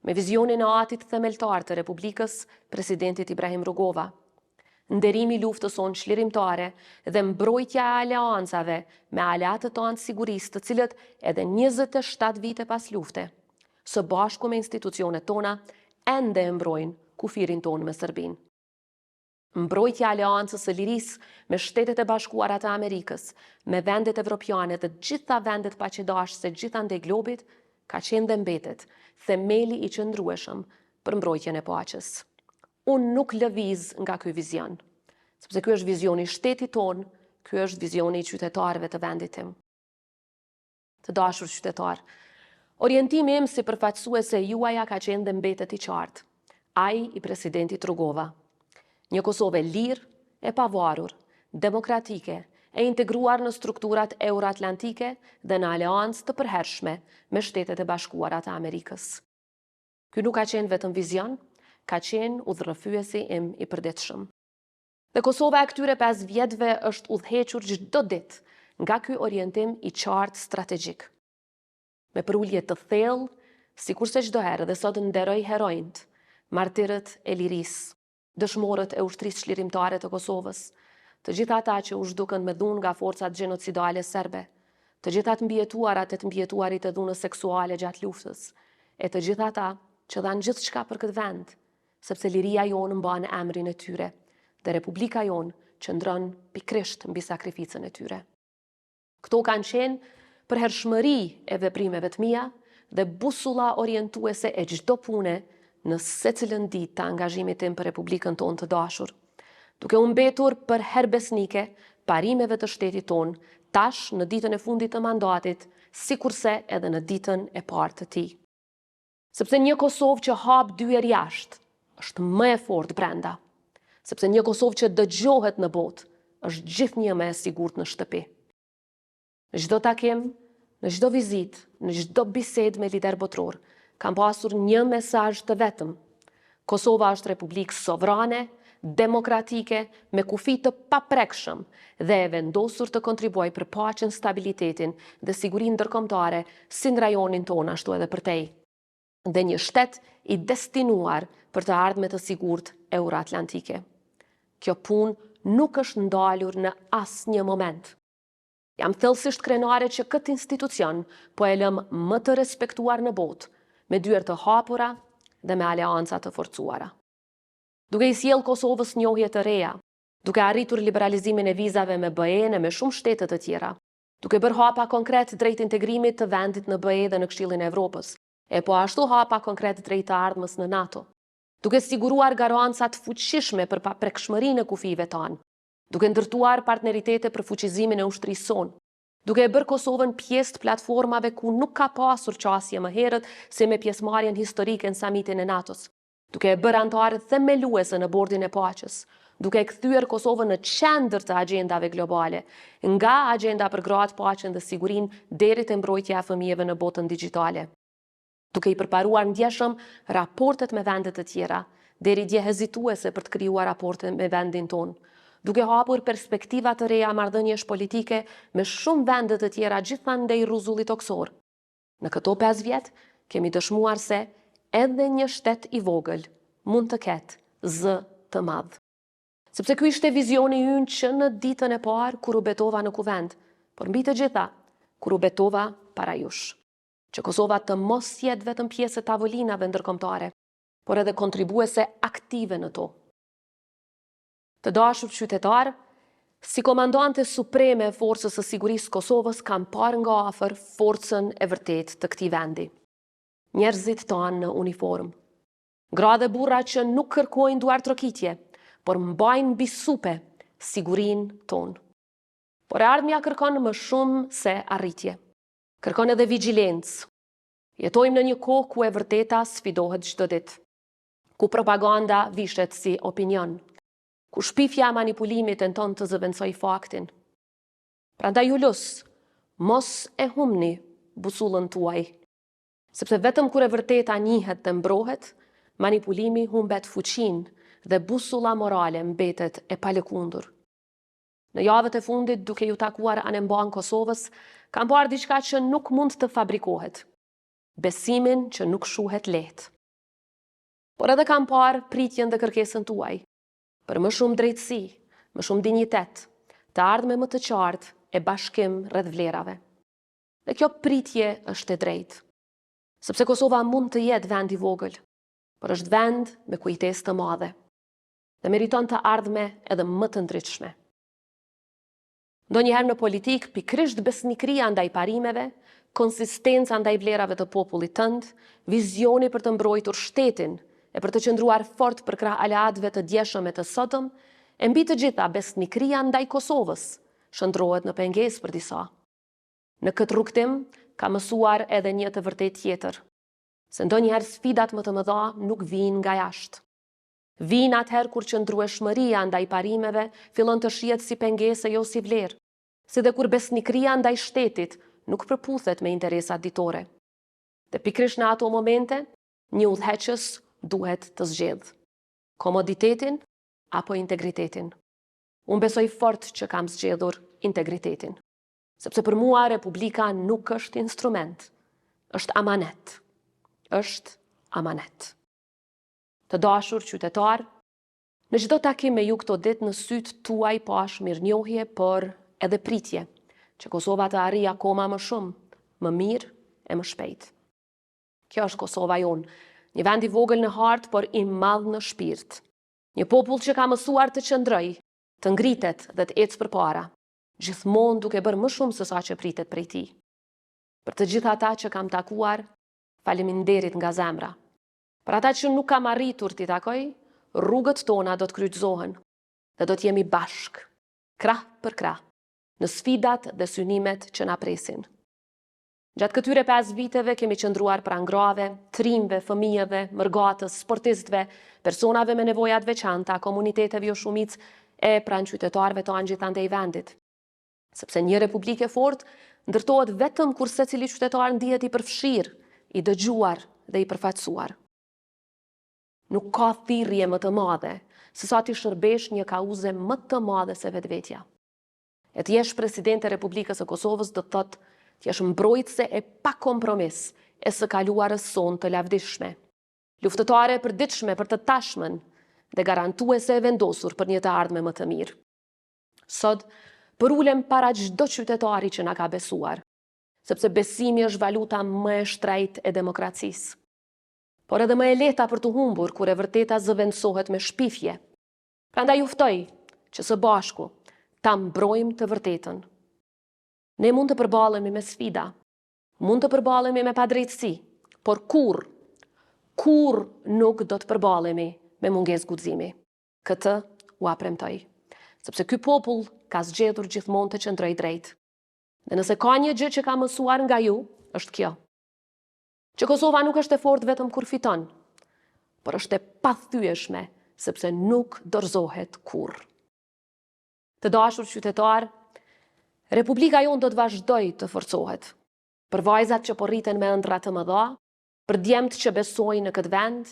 me vizionin e atit themeltar të Republikës, presidentit Ibrahim Rugova, nderimi luftës sonë çlirimtare dhe mbrojtja e aleancave me aleatët tanë sigurisë, të cilët edhe 27 vite pas lufte, së bashku me institucionet tona, ende e mbrojnë kufirin tonë me Serbinë. Mbrojtja e aleancës së lirisë me Shtetet e Bashkuara të Amerikës, me vendet evropiane dhe gjitha vendet paqëdashëse gjithandej globit, ka qenë dhe mbetet themeli i qëndrueshëm për mbrojtjen e paqes. Unë nuk lëviz nga ky vizion, sepse ky është vizioni i shtetit ton, ky është vizioni i qytetarëve të vendit tim. Të dashur qytetar, orientimi im si përfaqësuese juaja ka qenë dhe mbetet i qartë, ai i presidentit Rugova. Një Kosovë e lirë, e pavarur, demokratike, e integruar në strukturat euroatlantike dhe në aleancë të përhershme me Shtetet e Bashkuara të Amerikës. Ky nuk ka qenë vetëm vizion, ka qenë udhërrëfyesi im i përditshëm. Dhe Kosova e këtyre 5 vjetëve është udhëhequr çdo ditë nga ky orientim i qartë strategjik. Me përulje të thellë, sikurse çdo herë dhe sot nderoj heronjt, martirët e lirisë, dëshmorët e ushtrisë çlirimtare të Kosovës, të gjitha ata që u zhdukën me dhunë nga forcat gjenocidale serbe, të gjitha të mbjetuarat e të mbjetuarit e dhunës seksuale gjatë luftës, e të gjitha ata që dhanë gjithçka për këtë vend, sepse liria jonë mban emrin e tyre, dhe Republika jonë qëndron pikrisht mbi sakrificën e tyre. Këto kanë qenë përhershmëri e veprimeve të mia dhe busulla orientuese e çdo pune në secilën ditë të angazhimit tim për Republikën tonë të dashur, duke u mbetur për herë besnike parimeve të shtetit tonë, tash në ditën e fundit të mandatit, sikurse edhe në ditën e parë të tij. Sepse një Kosovë që hap dyer jashtë është më e fortë brenda, sepse një Kosovë që dëgjohet në botë është gjithnjë më e sigurt në shtëpi. Në çdo takim, në çdo vizitë, në çdo bisedë me lider botror, kam pasur një mesazh të vetëm. Kosova është republikë sovrane, demokratike, me kufi të paprekshëm dhe e vendosur të kontribuoj për paqen, stabilitetin dhe sigurinë ndërkombëtare si në rajonin tonë ashtu edhe për tej. dhe një shtet i destinuar për të ardhme të sigurt euroatlantike. Kjo punë nuk është ndalur në asnjë moment. Jam thellësisht krenare që këtë institucion po e lëm më të respektuar në botë, me dyert të hapura dhe me aleanca të forcuara. Duke i sjell Kosovës njohje të reja, duke arritur liberalizimin e vizave me BE-n e me shumë shtete të tjera, duke bërë hapa konkret drejt integrimit të vendit në BE dhe në Këshillin e Evropës, e po ashtu hapa konkret drejt të ardhmës në NATO, duke siguruar garanca të fuqishme për prekshmërinë e kufive tanë, duke ndërtuar partneritete për fuqizimin e ushtrisë sonë, duke e bërë Kosovën pjesë të platformave ku nuk ka pasur qasje më herët se me pjesëmarrjen historike në samitin e NATO-s, duke e bërë antare themeluese në bordin e paqes, duke e kthyer Kosovën në qendër të agjendave globale, nga agjenda për gratë, paqen dhe sigurinë deri te mbrojtja e fëmijëve në botën digjitale, duke i përparuar ndjeshëm raportet me vendet të tjera, deri dje hezituese për të krijuar raporte me vendin tonë, duke hapur perspektiva të reja marrëdhëniesh politike me shumë vende të tjera gjithandej rruzullit toksor. Në këto 5 vjet kemi dëshmuar se edhe një shtet i vogël mund të ketë zë të madh. Sepse ky ishte vizioni ynë që në ditën e parë kur u betova në kuvend, por mbi të gjitha kur u betova para jush, që Kosova të mos jetë vetëm pjesë e tavolinave ndërkombëtare, por edhe kontribuese aktive në to. Të dashur qytetar, si komandante supreme e Forcës së Sigurisë Kosovës kam parë nga afër forcën e vërtet të këtij vendi. Njerëzit tanë në uniformë, gra dhe burra që nuk kërkojnë duar trokitje, por mbajnë mbi supe sigurinë tonë. Por e ardhmja kërkon më shumë se arritje. Kërkon edhe vigjilencë. Jetojmë në një kohë ku e vërteta sfidohet çdo ditë, ku propaganda vishet si opinion, ku shpifja e manipulimit tenton të zëvendësoj faktin. Prandaj ju lus, mos e humni busullën tuaj, sepse vetëm kur e vërteta njihet dhe mbrohet, manipulimi humbet fuqinë dhe busulla morale mbetet e palëkundur. Në javët e fundit, duke ju takuar anemban Kosovës, kam parë diçka që nuk mund të fabrikohet. Besimin që nuk shuhet lehtë. Por edhe kam parë pritjen dhe kërkesën tuaj, për më shumë drejtësi, më shumë dinjitet, të ardhme më të qartë e bashkim rreth vlerave. Dhe kjo pritje është e drejtë, sepse Kosova mund të jetë vend i vogël, por është vend me kujtesë të madhe dhe meriton të ardhme edhe më të ndritshme. Ndonjëherë në politik, pikërisht besnikëria ndaj parimeve, konsistenca ndaj vlerave të popullit tënd, vizioni për të mbrojtur shtetin e për të qëndruar fort për krah aleatëve të djeshëm e të sotëm, e mbi të gjitha besnikëria ndaj Kosovës shndrohet në pengesë për disa. Në këtë rrugtim ka mësuar edhe një të vërtet tjetër, se ndonjëherë sfidat më të mëdha nuk vijnë nga jashtë. Vijnë atëherë kur qëndrueshmëria ndaj parimeve fillon të shihet si pengesë jo si vlerë, si dhe kur besnikëria ndaj shtetit nuk përputhet me interesat ditore. Dhe pikërisht në ato momente, një udhëheqës duhet të zgjedhë komoditetin apo integritetin. Unë besoj fort që kam zgjedhur integritetin, sepse për mua Republika nuk është instrument, është amanet. Është amanet. Të dashur qytetar, në çdo takim me ju këto ditë në sytë tuaj pash mirënjohje, por edhe pritje, që Kosova të arrijë akoma më shumë, më mirë e më shpejt. Kjo është Kosova jonë, një vend i vogël në hartë, por i madh në shpirt. Një popull që ka mësuar të qëndroj, të ngritet dhe të ecë përpara, gjithmonë duke bërë më shumë se sa që pritet prej tij. Për të gjitha ata që kam takuar, faleminderit nga zemra. Për ata që nuk kam arritur t'i takoj, rrugët tona do të kryqëzohen dhe do t'jemi bashk, krah për krah, në sfidat dhe synimet që na presin. Gjatë këtyre 5 viteve kemi qëndruar pranë grave, trimve, fëmijëve, mërgatës, sportistëve, personave me nevoja të veçanta, komuniteteve jo shumicë e pranë qytetarëve të gjithandej vendit. Sepse një republikë e fortë ndërtohet vetëm kur secili qytetar ndihet i përfshirë, i dëgjuar dhe i përfaqësuar. Nuk ka thirrje më të madhe se sa ti shërbesh një kauze më të madhe se vetvetja. E të jesh presidente e Republikës së Kosovës do të thotë t'jesh mbrojtëse e pa kompromis e së kaluarës son të lavdishme. Luftëtare e përditshme për të tashmen dhe garantuese e vendosur për një të ardhme më të mirë. Sot, përulem para çdo qytetari që na ka besuar, sepse besimi është valuta më e shtrejt e demokracisë. Por edhe më e lehta për të humbur kur e vërteta zëvendësohet me shpifje. Prandaj juftoj që së bashku ta mbrojmë të vërtetën. Ne mund të përballemi me sfida, mund të përballemi me padrejtësi, por kur nuk do të përballemi me mungesë guximi. Këtë u apremtoj, sepse ky popull ka zgjedhur gjithmonë të qëndrojë drejt. Dhe nëse ka një gjë që ka mësuar nga ju, është kjo. Që Kosova nuk është e fortë vetëm kur fiton, por është e pathyeshme sepse nuk dorëzohet kurrë. Të dashur qytetar, Republika jonë do të vazhdojë të forcohet. Për vajzat që po rriten me ëndra të mëdha, për djemt që besojnë në këtë vend,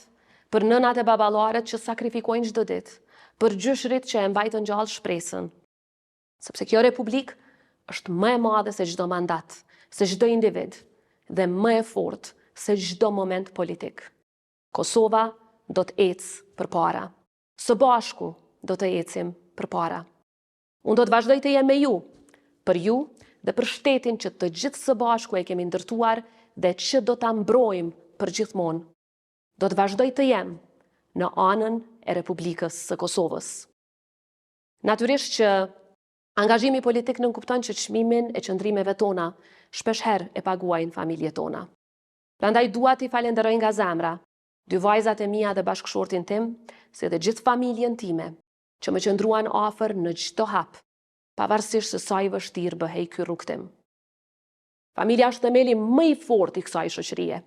për nënat e baballaret që sakrifikojnë çdo ditë, për gjyshrit që e mbajtën gjallë shpresën. Sepse kjo Republikë është më e madhe se çdo mandat, se çdo individ, dhe më e fortë se çdo moment politik. Kosova do të ecë përpara. Së bashku do të ecim përpara. Unë do të vazhdoj të jem me ju, për ju dhe për shtetin që të gjithë së bashku e kemi ndërtuar dhe që do ta mbrojmë për gjithmonë. Do të vazhdoj të jem në anën e Republikës së Kosovës. Natyrisht që angazhimi politik nënkupton që çmimin e qëndrimeve tona shpesh herë e paguajnë familjet tona. Prandaj dua t'i falenderoj nga zemra dy vajzat e mia dhe bashkëshortin tim, si dhe gjithë familjen time, që më qëndruan afër në çdo hap, pavarësisht se sa i vështirë bëhej ky rrugtim. Familja është themeli më i fortë i kësaj shoqërie,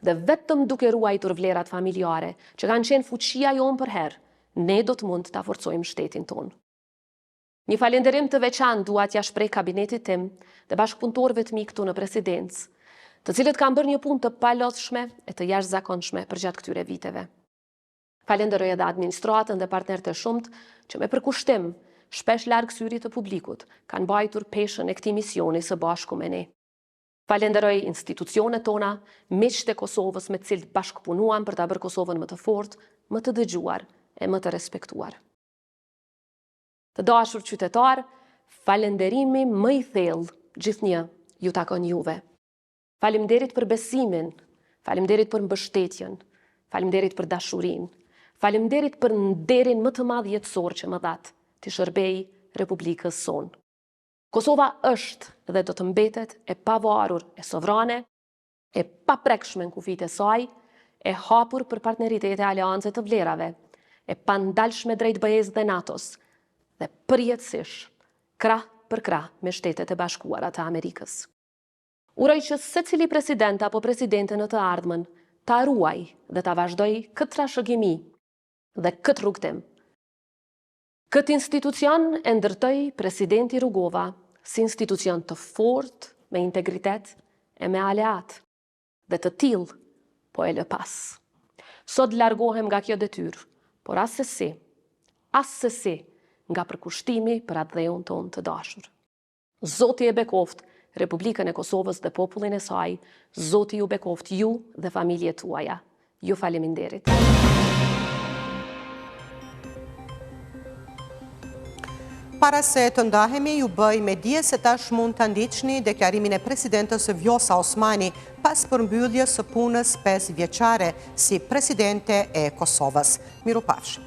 dhe vetëm duke ruajtur vlerat familjare, që kanë qenë fuqia jonë për herë, ne do të mund ta forcojmë shtetin tonë. Një falenderim të veçantë dua t'ia shpreh kabinetit tim dhe bashkëpunëtorëve të mi këtu në presidencë, të cilët kanë bërë një punë të palodhshme e të jashtëzakonshme përgjatë këtyre viteve. Falenderoj edhe administratën dhe partnerët e shumt që me përkushtim, shpesh larg syrit të publikut, kanë mbajtur peshën e këtij misioni së bashku me ne. Falenderoj institucionet tona, miqtë e Kosovës me të cilët bashkëpunuam për ta bërë Kosovën më të fortë, më të dëgjuar e më të respektuar. Të dashur qytetar, falenderimi më i thellë gjithnjë ju takon juve. Faleminderit për besimin, faleminderit për mbështetjen, faleminderit për dashurinë, faleminderit për nderin më të madh jetësor që më dhat të shërbej Republikës sonë. Kosova është dhe do të mbetet e pavarur, e sovrane, e paprekshme në kufijtë e saj, e hapur për partneritete e aleanse të vlerave, e pandalshme drejt BE-s dhe NATO-s, dhe përjetësisht, krah për krah me Shtetet e Bashkuara të Amerikës. Uroj që secili president apo presidente në të ardhmen ta ruaj dhe ta vazhdoj këtë trashëgimi dhe këtë rrugtim. Këtë institucion e ndërtoi presidenti Rugova si institucion të fortë, me integritet e me aleat, dhe të tillë po e lë pas. Sot largohem nga kjo detyrë, por asesi nga përkushtimi për atë dheun tonë të dashur. Zoti e bekoft Republikën e Kosovës dhe popullin e saj, Zoti ju bekoft ju dhe familjet tuaja. Ju faleminderit. Para se të ndahemi, ju bëj me dije se tash mund të ndiqni deklarimin e presidentës Vjosa Osmani pas përmbylljes së punës 5 vjeçare si presidente e Kosovës. Mirupafshim.